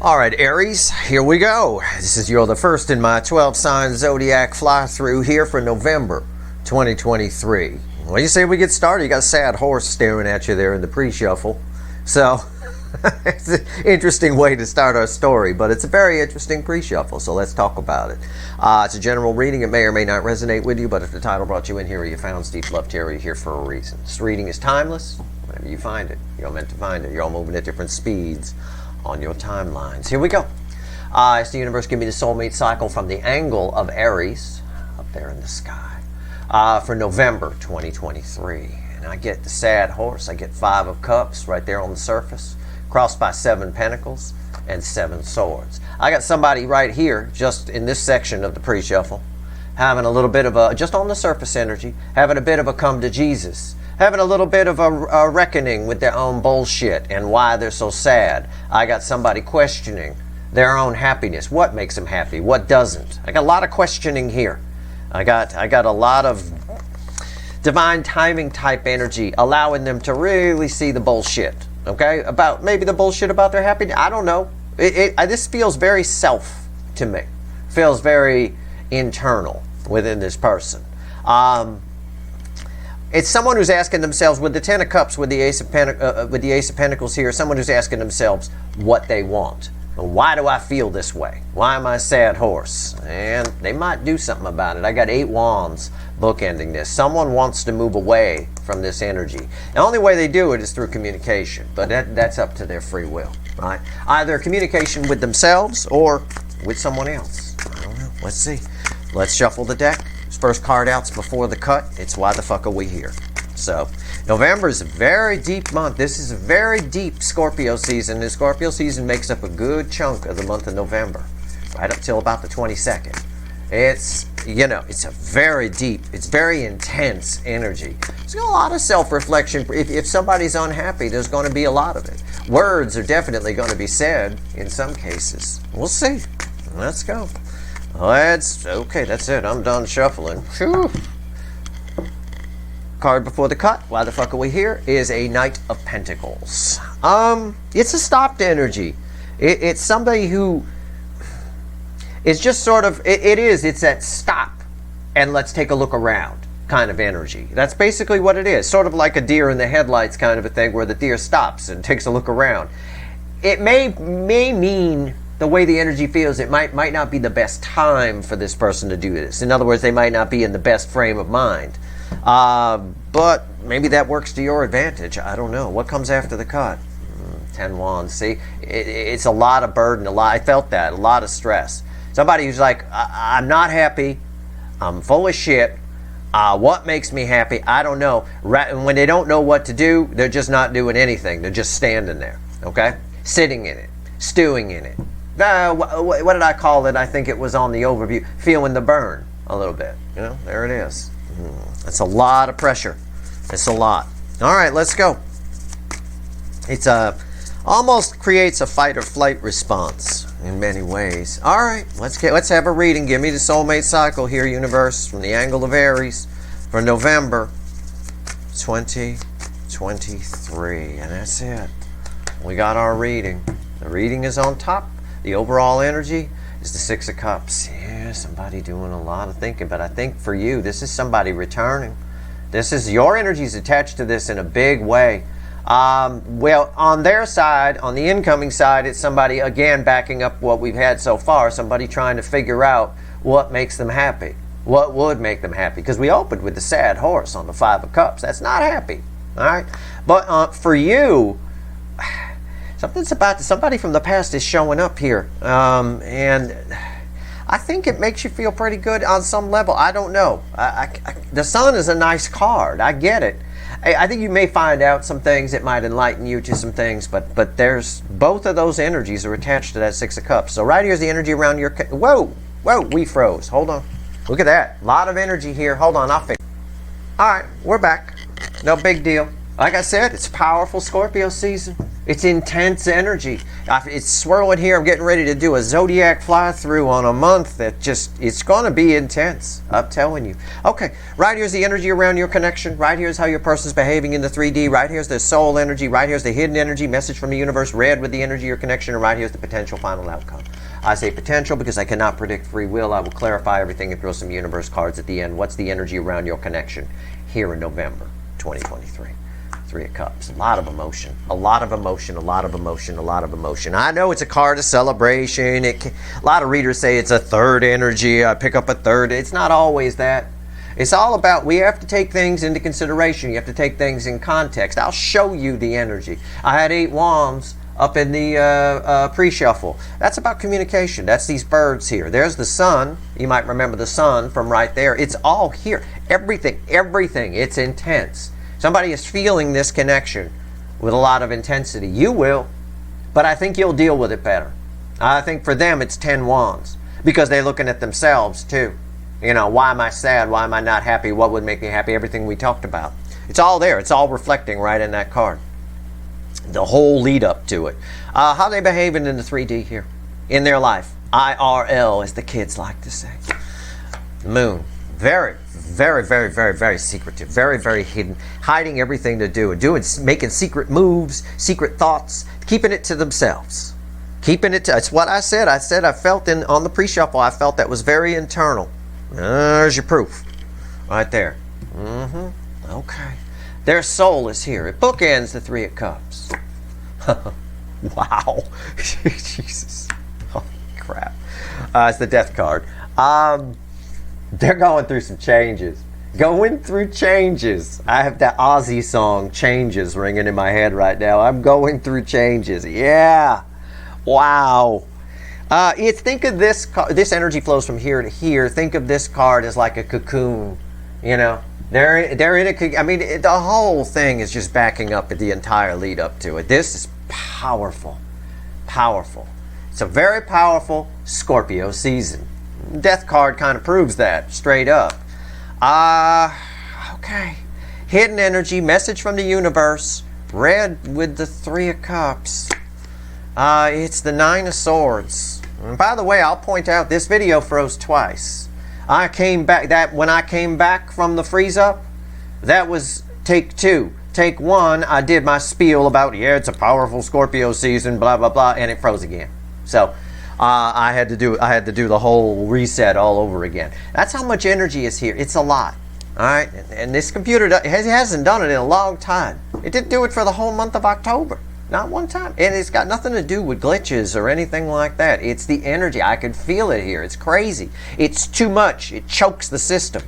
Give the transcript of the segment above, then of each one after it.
All right, Aries, here we go. You're the first in my 12 sign zodiac fly through here for November 2023. What do you say we get started? You got a sad horse staring at you there in the pre-shuffle. So it's an interesting way to start our story, but it's a very interesting pre-shuffle, so let's talk about it. It's a general reading. It may or may not resonate with you, but if the title brought you in here or you found Steve Love Terry, you're here for a reason. This reading is timeless. Whenever you find it, you're meant to find it. You're all moving at different speeds on your timelines. Here we go. It's the universe give me the soulmate cycle from the angle of Aries up there in the sky for November 2023. And I get the sad horse. I get 5 of cups right there on the surface, crossed by 7 pentacles and 7 swords. I got somebody right here just in this section of the pre-shuffle having a little bit of a, just on the surface energy, having a bit of a come to Jesus, having a little bit of a reckoning with their own bullshit and why they're so sad. I got somebody questioning their own happiness. What makes them happy? What doesn't? I got a lot of questioning here. I got a lot of divine timing type energy, allowing them to really see the bullshit. Okay, about maybe the bullshit about their happiness. I don't know. This feels very self to me. Feels very internal within this person. It's someone who's asking themselves, with the 10 of Cups, with the Ace of Pentacles here, someone who's asking themselves what they want. Why do I feel this way? Why am I a sad horse? And they might do something about it. I got 8 wands bookending this. Someone wants to move away from this energy. The only way they do it is through communication, but that's up to their free will, right? Either communication with themselves or with someone else. I don't know. Let's see. Let's shuffle the deck. First card out's before the cut. It's why the fuck are we here? So November is a very deep month. This is a very deep Scorpio season. The Scorpio season makes up a good chunk of the month of November, right up till about the 22nd. It's, you know, it's a very deep, it's very intense energy. There's a lot of self-reflection. If somebody's unhappy, there's going to be a lot of it. Words are definitely going to be said in some cases. We'll see. Let's go. Okay, that's it. I'm done shuffling. Whew. Card before the cut. Why the fuck are we here? Is a Knight of Pentacles. It's a stopped energy. It's somebody who is just sort of, it's that stop and let's take a look around kind of energy. That's basically what it is. Sort of like a deer in the headlights kind of a thing, where the deer stops and takes a look around. It may mean, the way the energy feels, it might not be the best time for this person to do this. In other words, they might not be in the best frame of mind. But maybe that works to your advantage. I don't know. What comes after the cut? 10 wands. See, it's a lot of burden. I felt that. A lot of stress. Somebody who's like, I'm not happy. I'm full of shit. What makes me happy? I don't know. When they don't know what to do, they're just not doing anything. They're just standing there. Okay? Sitting in it. Stewing in it. What did I call it? I think it was on the overview. Feeling the burn a little bit. You know, there it is. It's a lot of pressure. It's a lot. All right, let's go. It's almost creates a fight or flight response in many ways. All right, let's have a reading. Give me the soulmate cycle here, universe, from the angle of Aries for November 2023, and that's it. We got our reading. The reading is on top. The overall energy is the 6 of Cups. Yeah, somebody doing a lot of thinking, but I think for you, this is somebody returning. This is your energy is attached to this in a big way. Well, on their side, on the incoming side, it's somebody, again, backing up what we've had so far, somebody trying to figure out what makes them happy. What would make them happy? Because we opened with the sad horse on the 5 of Cups. That's not happy. All right? But for you, somebody from the past is showing up here, and I think it makes you feel pretty good on some level. I don't know. The Sun is a nice card. I get it. I think you may find out some things that might enlighten you to some things, but there's both of those energies are attached to that 6 of Cups. So right here's the energy around your. Whoa, we froze. Hold on. Look at that. A lot of energy here. Hold on, I'll fix. All right, we're back. No big deal. Like I said, it's powerful Scorpio season. It's intense energy. It's swirling here. I'm getting ready to do a zodiac fly-through on a month that it's going to be intense. I'm telling you. Okay, right here's the energy around your connection. Right here's how your person's behaving in the 3D. Right here's the soul energy. Right here's the hidden energy, message from the universe, red with the energy of your connection. And right here's the potential final outcome. I say potential because I cannot predict free will. I will clarify everything and throw some universe cards at the end. What's the energy around your connection here in November 2023? Three of Cups. A lot of emotion. A lot of emotion. A lot of emotion. A lot of emotion. I know it's a card of celebration. A lot of readers say it's a third energy. I pick up a third. It's not always that. It's all about, we have to take things into consideration. You have to take things in context. I'll show you the energy. I had 8 wands up in the pre-shuffle. That's about communication. That's these birds here. There's the sun. You might remember the sun from right there. It's all here. Everything. It's intense. Somebody is feeling this connection with a lot of intensity. You will, but I think you'll deal with it better. I think for them it's 10 wands because they're looking at themselves too. You know, why am I sad? Why am I not happy? What would make me happy? Everything we talked about. It's all there. It's all reflecting right in that card. The whole lead up to it. How are they behaving in the 3D here? In their life. IRL, as the kids like to say. The moon. Very secretive, very hidden, hiding everything to do, making secret moves, secret thoughts, keeping it to themselves, it's what I said. I felt on the pre-shuffle, I felt that was very internal. There's your proof, right there. Okay, their soul is here. It bookends the 3 of Cups. Wow, Jesus, oh crap, it's the Death card. They're going through some changes. I have that Ozzy song, Changes, ringing in my head right now. I'm going through changes. Yeah. Wow. Think of this energy flows from here to here. Think of this card as like a cocoon. You know, they're in a. I mean, the whole thing is just backing up the entire lead up to it. This is powerful. It's a very powerful Scorpio season. Death card kind of proves that straight up. Okay. Hidden energy, message from the universe, red with the 3 of Cups. It's the 9 of Swords. And by the way, I'll point out this video froze twice. When I came back from the freeze up, that was take 2. Take 1, I did my spiel about, it's a powerful Scorpio season, blah blah blah, and it froze again. So I had to do the whole reset all over again. That's how much energy is here. It's a lot. All right, and this computer hasn't done it in a long time. It didn't do it for the whole month of October, not one time. And it's got nothing to do with glitches or anything like that. It's the energy. I can feel it here. It's crazy. It's too much. It chokes the system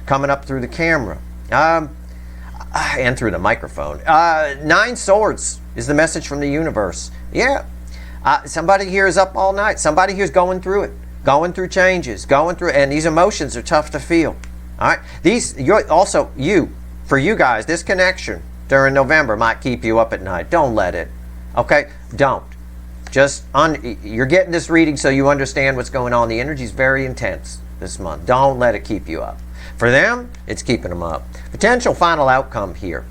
coming up through the camera and through the microphone. 9 Swords is the message from the universe. Yeah. Somebody here is up all night. Somebody here is going through it, going through changes, and these emotions are tough to feel. All right, for you guys, this connection during November might keep you up at night. Don't let it. Okay, don't. You're getting this reading so you understand what's going on. The energy is very intense this month. Don't let it keep you up. For them, it's keeping them up. Potential final outcome here.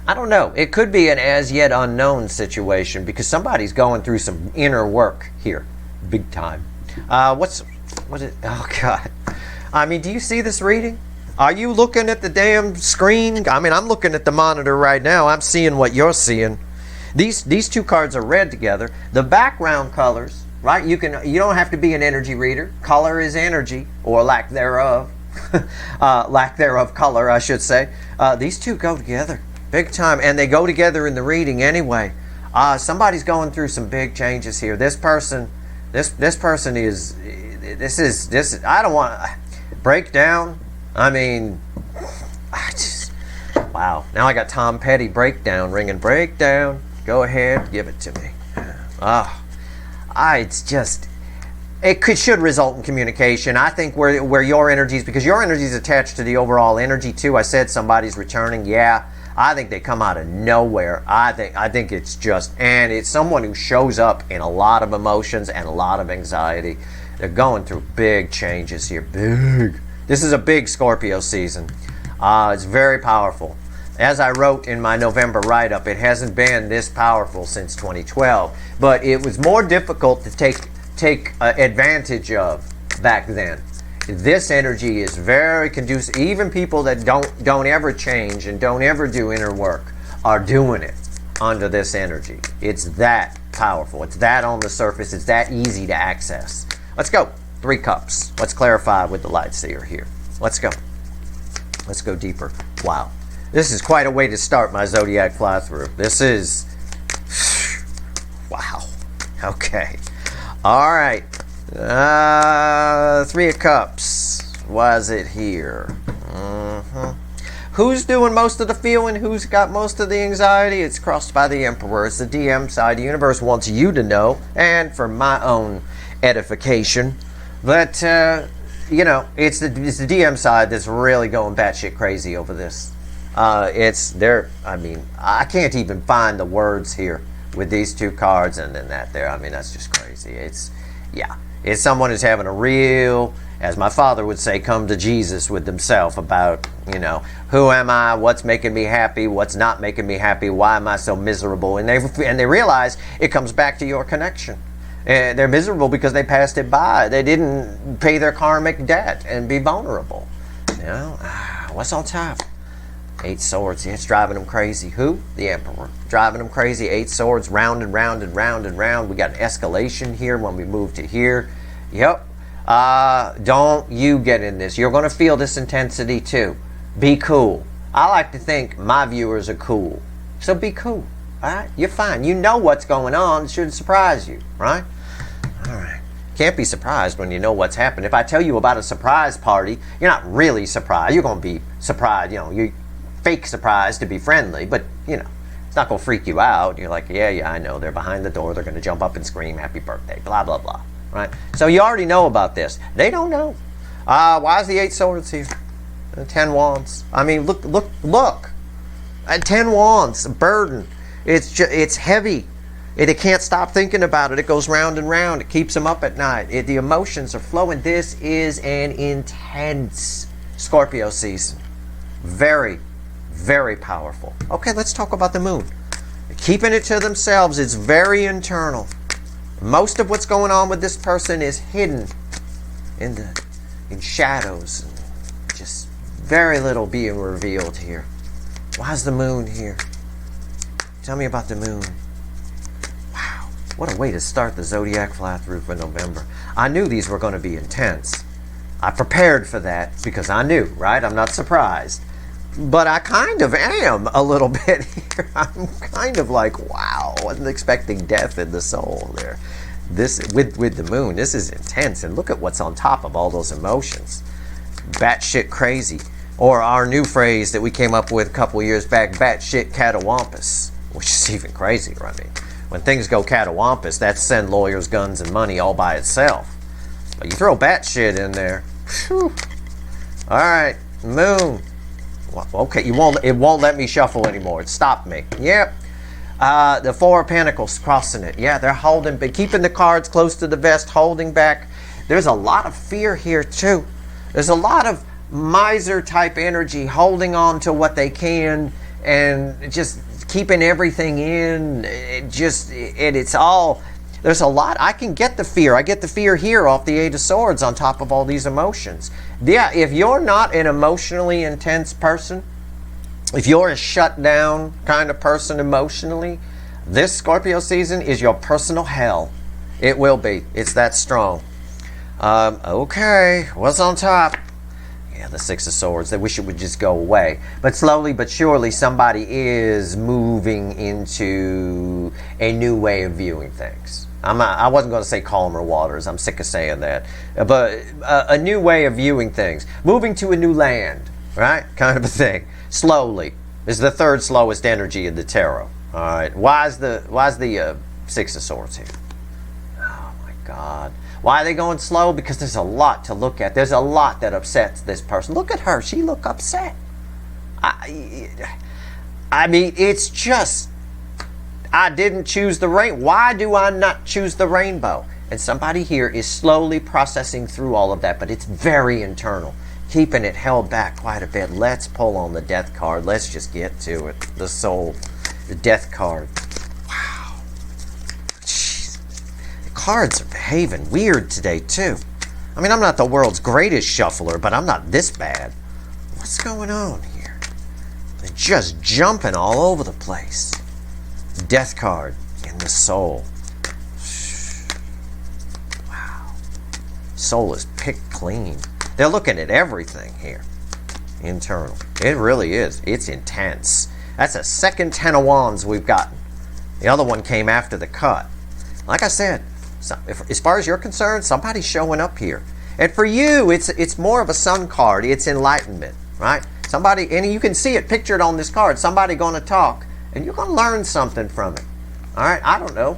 I don't know. It could be an as yet unknown situation because somebody's going through some inner work here, big time. Oh God. I mean, do you see this reading? Are you looking at the damn screen? I mean, I'm looking at the monitor right now. I'm seeing what you're seeing. These 2 cards are read together. The background colors, right? You don't have to be an energy reader. Color is energy, or lack thereof. Lack thereof color, I should say. These 2 go together. Big time, and they go together in the reading anyway. Somebody's going through some big changes here. This person is. I don't want to break down. I mean, wow. Now I got Tom Petty breakdown ringing. Breakdown. Go ahead, give it to me. Should result in communication. I think where your energy is, because your energy is attached to the overall energy too. I said somebody's returning. Yeah. I think they come out of nowhere. I think it's someone who shows up in a lot of emotions and a lot of anxiety. They're going through big changes here. Big. This is a big Scorpio season. It's very powerful. As I wrote in my November write-up, it hasn't been this powerful since 2012, but it was more difficult to take advantage of back then. This energy is very conducive. Even people that don't ever change and don't ever do inner work are doing it under this energy. It's that powerful. It's that on the surface. It's that easy to access. Let's go. 3 cups. Let's clarify with the light seer here. Let's go. Let's go deeper. Wow. This is quite a way to start my zodiac fly through. This is, wow. Okay. All right. 3 of Cups. Why is it here? Who's doing most of the feeling? Who's got most of the anxiety? It's crossed by the Emperor. It's the DM side. The universe wants you to know, and for my own edification, that you know, it's the DM side that's really going batshit crazy over this. It's there. I mean, I can't even find the words here with these 2 cards and then that there. I mean, that's just crazy. It's, yeah, it's someone who's having a real, as my father would say, come to Jesus with themselves about, you know, who am I? What's making me happy? What's not making me happy? Why am I so miserable? And they realize it comes back to your connection. And they're miserable because they passed it by. They didn't pay their karmic debt and be vulnerable. You know, what's on top? 8 swords. Yeah, it's driving them crazy. Who? The Emperor. Driving them crazy. 8 swords. Round and round and round and round. We got an escalation here when we move to here. Yep. Don't you get in this. You're going to feel this intensity too. Be cool. I like to think my viewers are cool. So be cool. All right? You're fine. You know what's going on. It should surprise you. Right? All right. Can't be surprised when you know what's happened. If I tell you about a surprise party, you're not really surprised. You're going to be surprised. You know, you fake surprised to be friendly, but you know, it's not going to freak you out. You're like, yeah, I know. They're behind the door. They're going to jump up and scream, happy birthday, blah, blah, blah. Right? So you already know about this. They don't know. Why is the 8 swords here? 10 wands. I mean, look. 10 wands, a burden. It's heavy. It can't stop thinking about it. It goes round and round. It keeps them up at night. The emotions are flowing. This is an intense Scorpio season. Very, very powerful. Okay, let's talk about the moon. Keeping it to themselves is very internal. Most of what's going on with this person is hidden in shadows. Just very little being revealed here. Why is the moon here? Tell me about the moon. Wow, what a way to start the zodiac fly through for November. I knew these were going to be intense. I prepared for that because I knew, right? I'm not surprised. But I kind of am a little bit here. I'm kind of like, wow, wasn't expecting death in the soul there. This with the moon, this is intense. And look at what's on top of all those emotions. Batshit crazy. Or our new phrase that we came up with a couple years back, batshit catawampus, which is even crazier. I mean, when things go catawampus, that's send lawyers, guns, and money all by itself. But you throw batshit in there, whew. All right, moon. Well, okay, it won't let me shuffle anymore. It stopped me. Yep. The 4 of Pentacles crossing it. Yeah, they're holding, but keeping the cards close to the vest, holding back. There's a lot of fear here too. There's a lot of miser type energy, holding on to what they can and just keeping everything in. It's all. There's a lot. I can get the fear. I get the fear here off the 8 of Swords on top of all these emotions. Yeah, if you're not an emotionally intense person, if you're a shut down kind of person emotionally, this Scorpio season is your personal hell. It will be. It's that strong. Okay, what's on top? Yeah, the 6 of Swords. They wish it would just go away. But slowly but surely, somebody is moving into a new way of viewing things. I wasn't going to say calmer waters. I'm sick of saying that. But a new way of viewing things. Moving to a new land, right? Kind of a thing. Slowly. This is the 3rd slowest energy in the tarot. All right. Why is the 6 of Swords here? Oh, my God. Why are they going slow? Because there's a lot to look at. There's a lot that upsets this person. Look at her. She look upset. I mean, it's just... I didn't choose the rain. Why do I not choose the rainbow? And somebody here is slowly processing through all of that, but it's very internal. keeping it held back quite a bit. Let's pull on the death card. Let's just get to it. The soul, the death card. Wow. Jeez. The cards are behaving weird today, too. I mean, I'm not the world's greatest shuffler, but I'm not this bad. What's going on here? They're just jumping all over the place. Death card in the soul. Wow. Soul is picked clean. They're looking at everything here. Internal. It really is. It's intense. That's a second 10 of wands we've gotten. The other one came after the cut. Like I said, as far as you're concerned, somebody's showing up here. And for you, it's more of a sun card. It's enlightenment, right? Somebody, and you can see it pictured on this card. Somebody going to talk, and you're going to learn something from it. All right? I don't know.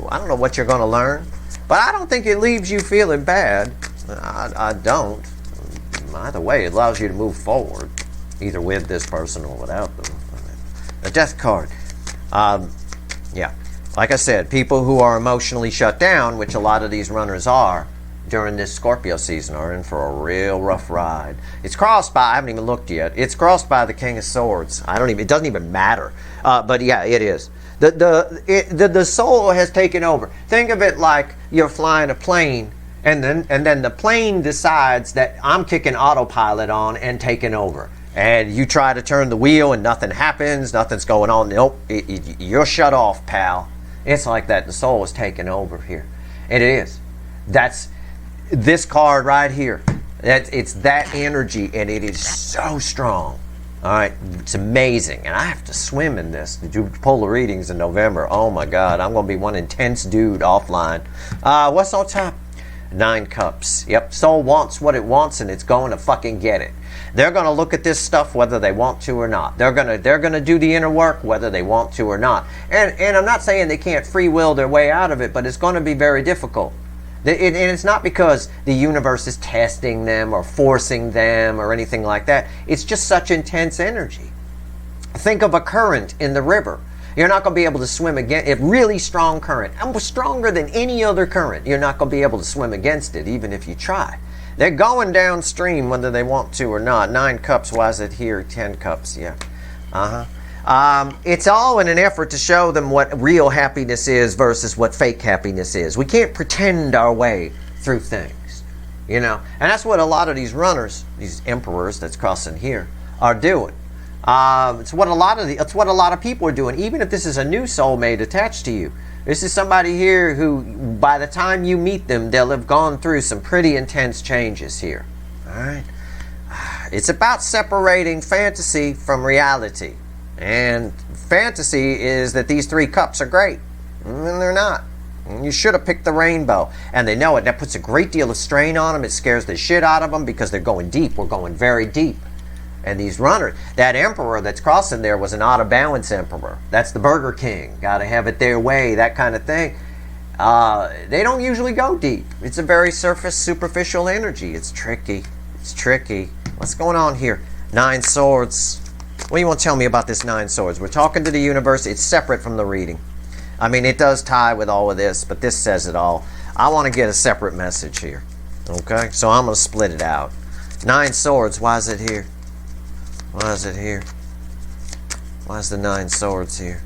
I don't know what you're going to learn. But I don't think it leaves you feeling bad. I don't. Either way, it allows you to move forward, either with this person or without them. A death card. Yeah. Like I said, people who are emotionally shut down, which a lot of these runners are, during this Scorpio season, are in for a real rough ride. It's crossed by, I haven't even looked yet, it's crossed by the King of Swords. It doesn't even matter. But yeah, it is. The soul has taken over. Think of it like you're flying a plane, and then the plane decides that I'm kicking autopilot on and taking over. And you try to turn the wheel and nothing happens, nothing's going on. Nope, you're shut off, pal. It's like that. The soul is taking over here. It is. That's this card right here. It's that energy, and it is so strong. All right, it's amazing. And I have to swim in this to do polar readings in November. Oh my God, I'm going to be one intense dude offline. What's on top? 9 cups. Yep, soul wants what it wants, and it's going to fucking get it. They're going to look at this stuff whether they want to or not. They're going to do the inner work whether they want to or not. And I'm not saying they can't free will their way out of it, but it's going to be very difficult. And it's not because the universe is testing them or forcing them or anything like that. It's just such intense energy. Think of a current in the river. You're not going to be able to swim against a really strong current. Stronger than any other current. You're not going to be able to swim against it, even if you try. They're going downstream whether they want to or not. 9 cups, why is it here? 10 cups, yeah. It's all in an effort to show them what real happiness is versus what fake happiness is. We can't pretend our way through things, you know. And that's what a lot of these runners, these emperors that's crossing here, are doing. It's what a lot of people are doing. Even if this is a new soulmate attached to you, this is somebody here who, by the time you meet them, they'll have gone through some pretty intense changes here. All right. It's about separating fantasy from reality. And fantasy is that these 3 cups are great. And they're not. You should have picked the rainbow. And they know it. That puts a great deal of strain on them. It scares the shit out of them because they're going deep. We're going very deep. And these runners, that emperor that's crossing there was an out-of-balance emperor. That's the Burger King. Got to have it their way, that kind of thing. They don't usually go deep. It's a very superficial energy. It's tricky. It's tricky. What's going on here? 9 swords. What do you want to tell me about this 9 swords? We're talking to the universe. It's separate from the reading. I mean, it does tie with all of this, but this says it all. I want to get a separate message here. Okay? So I'm going to split it out. 9 swords. Why is it here? Why is it here? Why is the 9 swords here?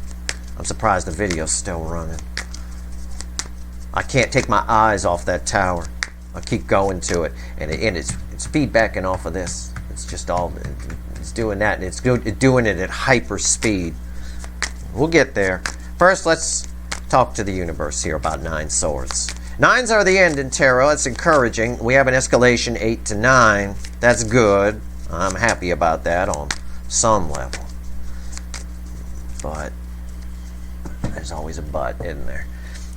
I'm surprised the video's still running. I can't take my eyes off that tower. I keep going to it, and it's feedbacking off of this. It's just all, it's doing that, and it's doing it at hyper speed. We'll get there. First, let's talk to the universe here about 9 swords. 9s are the end in tarot. It's encouraging. We have an escalation 8 to 9. That's good. I'm happy about that on some level. But there's always a but, isn't there?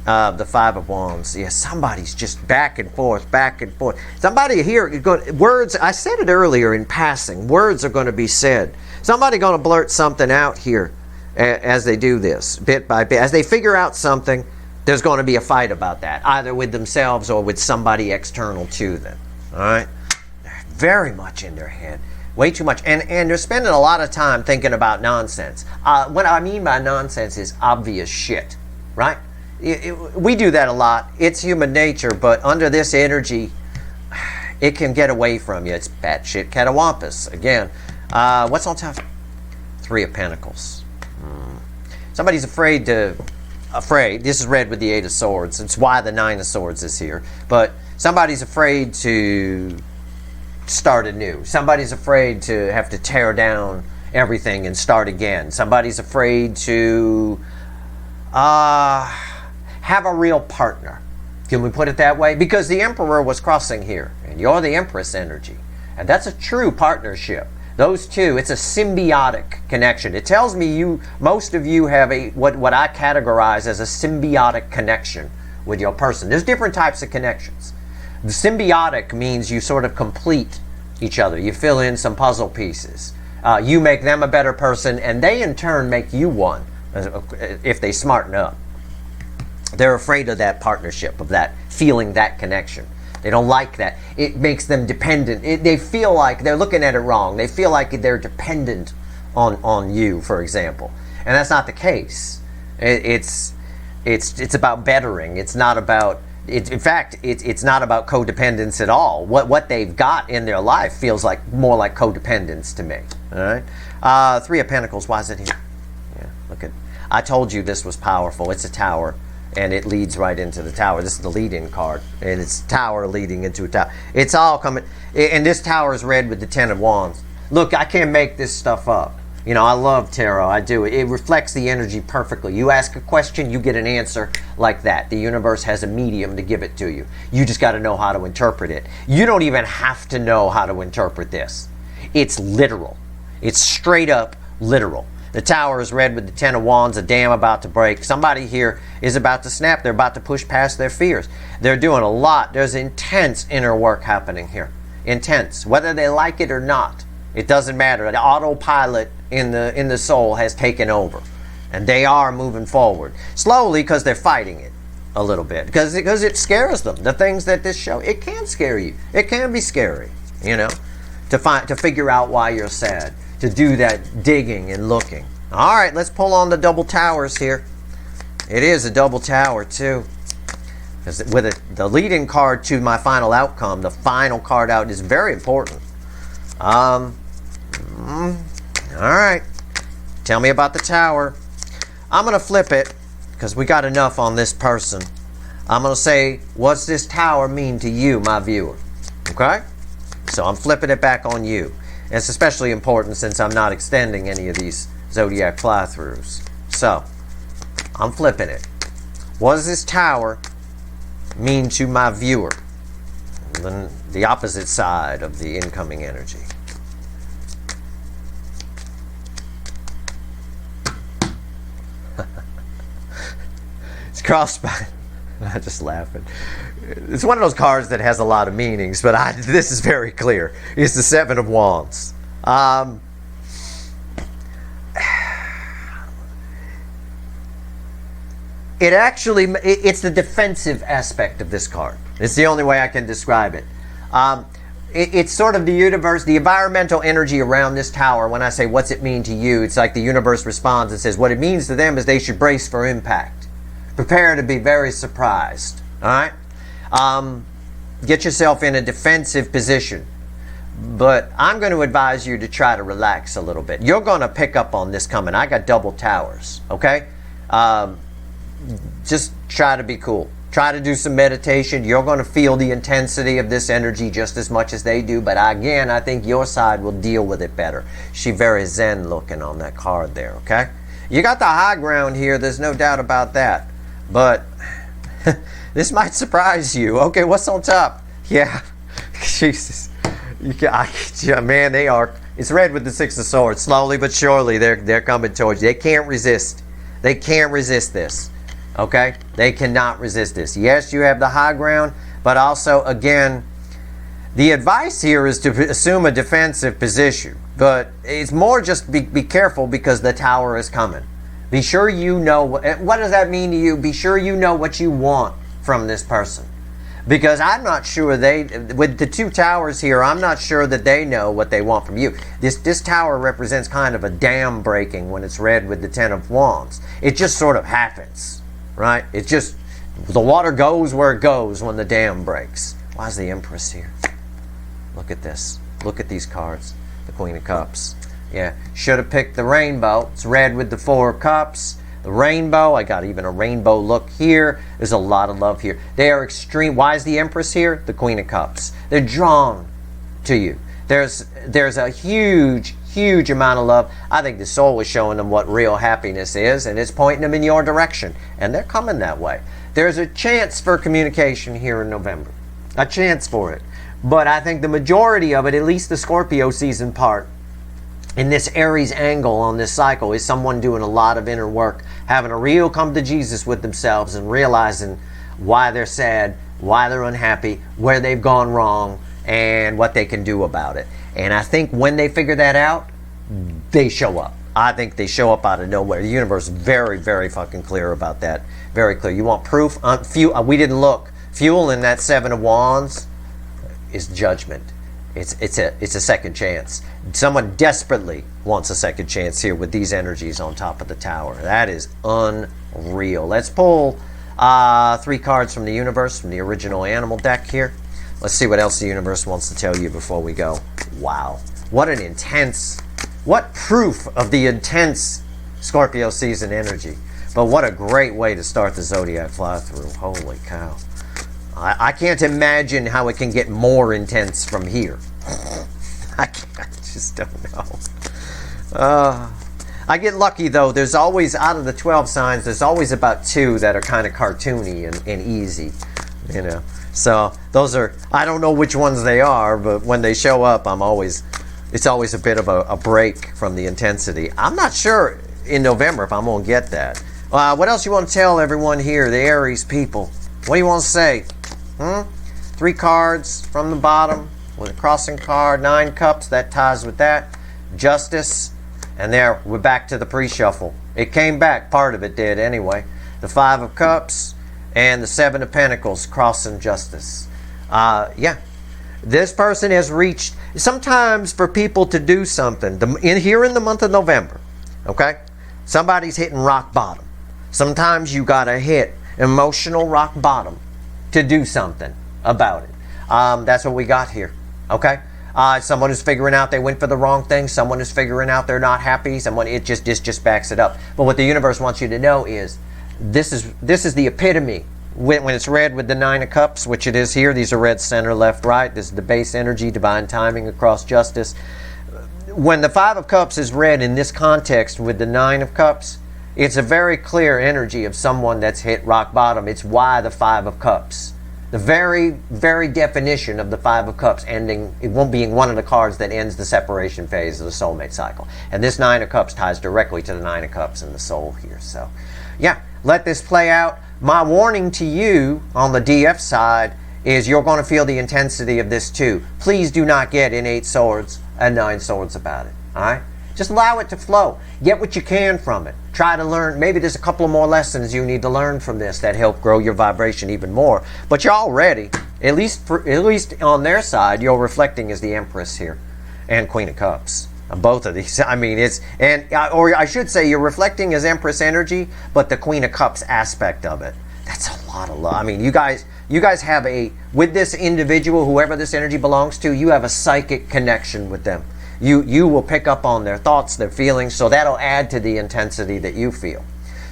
The 5 of Wands. Yeah, somebody's just back and forth, back and forth. Somebody here, words, I said it earlier in passing, words are going to be said. Somebody going to blurt something out here as they do this, bit by bit. As they figure out something, there's going to be a fight about that, either with themselves or with somebody external to them. All right? Very much in their head. Way too much. And they're spending a lot of time thinking about nonsense. What I mean by nonsense is obvious shit. Right? We do that a lot. It's human nature, but under this energy, it can get away from you. It's batshit catawampus. Again, what's on top? Three of Pentacles. Somebody's afraid. This is read with the Eight of Swords. It's why the Nine of Swords is here. But somebody's afraid to start anew. Somebody's afraid to have to tear down everything and start again. Somebody's afraid to have a real partner. Can we put it that way? Because the Emperor was crossing here, and you're the Empress energy. And that's a true partnership. Those two, it's a symbiotic connection. It tells me most of you have what I categorize as a symbiotic connection with your person. There's different types of connections. The symbiotic means you sort of complete each other. You fill in some puzzle pieces. You make them a better person, and they in turn make you one, if they smarten up. They're afraid of that partnership, of that feeling, that connection. They don't like that. It makes them dependent. They feel like they're looking at it wrong. They feel like they're dependent on you, for example. And that's not the case. It's about bettering. It's not about... in fact, it's not about codependence at all. What they've got in their life feels like more like codependence to me. All right? Three of Pentacles. Why is it here? Yeah, look at... I told you this was powerful. It's a tower. And it leads right into the tower. This is the lead-in card. And it's tower leading into a tower. It's all coming... And this tower is read with the Ten of Wands. Look, I can't make this stuff up. You know, I love tarot. I do. It reflects the energy perfectly. You ask a question, you get an answer like that. The universe has a medium to give it to you. You just got to know how to interpret it. You don't even have to know how to interpret this. It's literal. It's straight up literal. The tower is read with the Ten of Wands, a dam about to break. Somebody here is about to snap. They're about to push past their fears. They're doing a lot. There's intense inner work happening here. Intense. Whether they like it or not, it doesn't matter. The autopilot in the soul has taken over. And they are moving forward. Slowly, because they're fighting it a little bit. Because it scares them. The things that this show, it can scare you. It can be scary, you know, to figure out why you're sad. To do that digging and looking. All right, let's pull on the double towers here. It is a double tower too. Because with the leading card to my final outcome, the final card out is very important. All right, tell me about the tower. I'm going to flip it because we got enough on this person. I'm going to say, what's this tower mean to you, my viewer? Okay? So I'm flipping it back on you. And it's especially important since I'm not extending any of these zodiac fly-throughs. So, I'm flipping it. What does this tower mean to my viewer? And then the opposite side of the incoming energy. It's crossed by... I'm just laughing. It's one of those cards that has a lot of meanings, but this is very clear. It's the Seven of Wands. It's the defensive aspect of this card. It's the only way I can describe it. It's sort of the universe, the environmental energy around this tower. When I say, what's it mean to you? It's like the universe responds and says, what it means to them is they should brace for impact. Prepare to be very surprised. All right? Get yourself in a defensive position. But I'm going to advise you to try to relax a little bit. You're going to pick up on this coming. I got double towers. Okay? Just try to be cool. Try to do some meditation. You're going to feel the intensity of this energy just as much as they do. But again, I think your side will deal with it better. She very zen looking on that card there. Okay? You got the high ground here. There's no doubt about that. But this might surprise you. Okay, what's on top? Yeah, Jesus. Man, they are. It's read with the Six of Swords. Slowly but surely, they're coming towards you. They can't resist. They can't resist this. Okay? They cannot resist this. Yes, you have the high ground, but also, again, the advice here is to assume a defensive position. But it's more just be careful because the tower is coming. Be sure you know, what does that mean to you? Be sure you know what you want from this person. Because I'm not sure with the two towers here, I'm not sure that they know what they want from you. This tower represents kind of a dam breaking when it's read with the Ten of Wands. It just sort of happens, right? It just, the water goes where it goes when the dam breaks. Why is the Empress here? Look at this. Look at these cards. The Queen of Cups. Yeah, should have picked the rainbow. It's red with the 4 of Cups. The rainbow, I got even a rainbow look here. There's a lot of love here. They are extreme. Why is the Empress here? The Queen of Cups. They're drawn to you. There's a huge amount of love. I think the soul is showing them what real happiness is, and it's pointing them in your direction, and they're coming that way. There's a chance for communication here in November. A chance for it. But I think the majority of it, at least the Scorpio season part, in this Aries angle on this cycle, is someone doing a lot of inner work, having a real come to Jesus with themselves and realizing why they're sad, why they're unhappy, where they've gone wrong, and what they can do about it. And I think when they figure that out, they show up. I think they show up out of nowhere. The universe is very, very fucking clear about that. Very clear. You want proof? We didn't look. Fuel in that 7 of Wands is judgment. It's a second chance. Someone desperately wants a second chance here with these energies on top of the Tower. That is unreal. Let's pull 3 cards from the universe, from the original animal deck here. Let's see what else the universe wants to tell you before we go. Wow. What proof of the intense Scorpio season energy. But what a great way to start the Zodiac fly-through. Holy cow. I can't imagine how it can get more intense from here. I just don't know. I get lucky, though. There's always, out of the 12 signs, there's always about 2 that are kind of cartoony and easy, you know. So those are, I don't know which ones they are, but when they show up, it's always a bit of a break from the intensity. I'm not sure in November if I'm going to get that. What else you want to tell everyone here, the Aries people? What do you want to say? 3 cards from the bottom with a crossing card, 9 cups, that ties with that. Justice, and there, we're back to the pre-shuffle. It came back, part of it did anyway. The 5 of Cups and the 7 of Pentacles crossing Justice. Yeah, this person has reached, sometimes for people to do something, here in the month of November, okay, somebody's hitting rock bottom. Sometimes you gotta hit emotional rock bottom to do something about it. That's what we got here, okay? Someone is figuring out they went for the wrong thing. Someone is figuring out they're not happy. It just backs it up. But what the universe wants you to know is this is the epitome. When it's red with the 9 of Cups, which it is here, these are red, center, left, right. This is the base energy, divine timing across justice. When the 5 of Cups is red in this context with the 9 of Cups, it's a very clear energy of someone that's hit rock bottom. It's why the 5 of Cups. The very, very definition of the 5 of Cups ending, it won't being one of the cards that ends the separation phase of the soulmate cycle. And this 9 of Cups ties directly to the 9 of Cups and the soul here. So, yeah, let this play out. My warning to you on the DF side is you're going to feel the intensity of this too. Please do not get in 8 swords and 9 swords about it. All right? Just allow it to flow. Get what you can from it. Try to learn. Maybe there's a couple of more lessons you need to learn from this that help grow your vibration even more. But you're already, at least on their side, you're reflecting as the Empress here and Queen of Cups. Both of these. I mean, or I should say you're reflecting as Empress energy, but the Queen of Cups aspect of it. That's a lot of love. I mean, you guys have with this individual, whoever this energy belongs to, you have a psychic connection with them. You will pick up on their thoughts, their feelings, so that'll add to the intensity that you feel.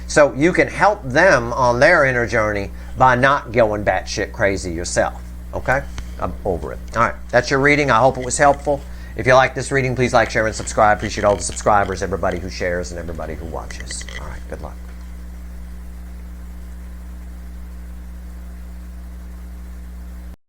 So you can help them on their inner journey by not going batshit crazy yourself. Okay? I'm over it. All right, that's your reading. I hope it was helpful. If you like this reading, please like, share, and subscribe. Appreciate all the subscribers, everybody who shares, and everybody who watches. All right, good luck.